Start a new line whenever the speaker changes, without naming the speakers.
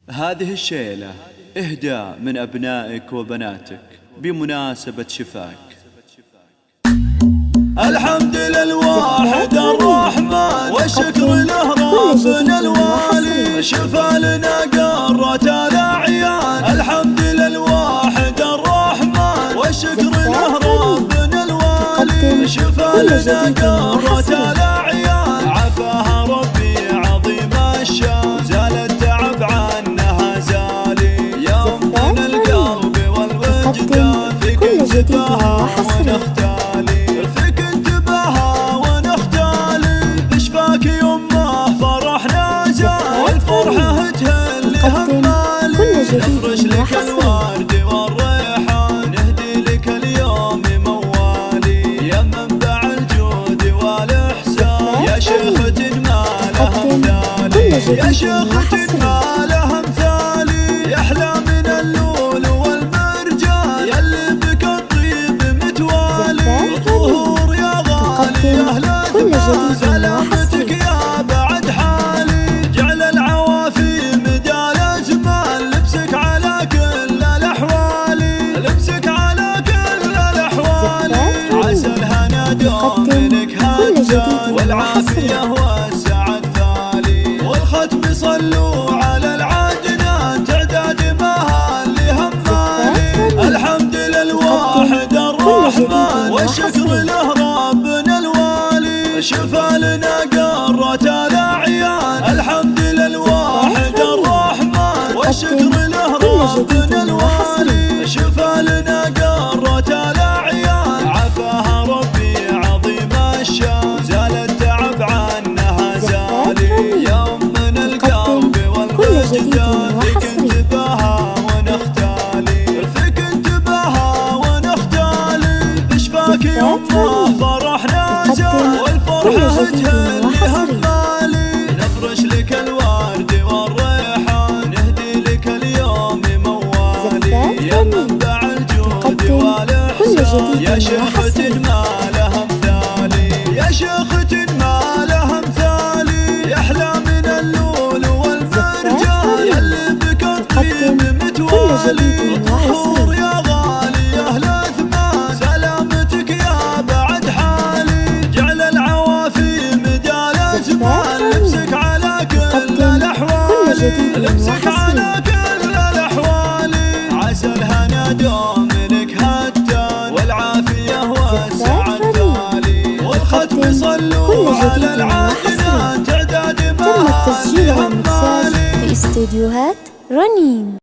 هذه الشيلة إهداء من أبنائك وبناتك بمناسبة شفاك. الحمد للواحد الرحمن والشكر له ربنا الوالي، شفى لنا قرة الأعيان. الحمد للواحد الرحمن والشكر له ربنا الوالي، شفى لنا قرة الأعيان. عفاها ربي عظيم الشان، زال التعب عنها زالي. يوم من القلب والوجدان فيك انتباها ونختالي، فيك انتباها ونختالي. بشفاك يمه فرحنا زال، والفرحة تهل همالي. نفرش لك الورد والريحان، نهدي لك اليوم موالي. يا منبع الجود والإحسان، يا شيخة ما لها مثالي، يا شيخة ما لها مثالي. يحلى من اللول والمرجان، يلي بك الطيب متوالي. الطهور يا غالي أهل الثمان، سلامتك يا بعد حالي. جعل العوافي مدى الأزمان، لبسك على كل الأحوال، لبسك على كل الأحوال. عسى الهنا دوم لك هجان، والعافية والسعد ثالي. والختم صلوا على العدنان، تعداد مها اللي همالي. الحمد للواحد الرحمن والشكر له ربنا الوالي، شفى لنا قرة الأعيان. الحمد للواحد الرحمن والشكر له ربنا الوالي، شفى لنا قرة الأعيان. عفاها ربي عظيم الشان، زال التعب عنها زالي. يوم من القلب والوجدان فيك انتباها ونختالي، فيك انتباها ونختالي. بشفاك يمه فرحنا زال، والفرحة تهل همالي. نفرش لك الورد والريحان، نهدي لك اليوم موالي. يا منبع الجود والإحسان، يا شيخة ما لها مثالي، يا شيخة ما لها مثالي. يحلى من اللول والمرجان، يلي بك الطيب متوالي. الطهور يا غالي أهل الثمان، سلامتك يا بعد حالي. جعل العوافي مدى الأزمان، لبسك على كل الأحوال، لبسك على كل الأحوال. عسى الهنا دوم لك هتان، والعافية والسعد ثالي. والختم صلوا على العدنان، تعداد ما
تم التسجيل والمكساج في استديوهات رنين.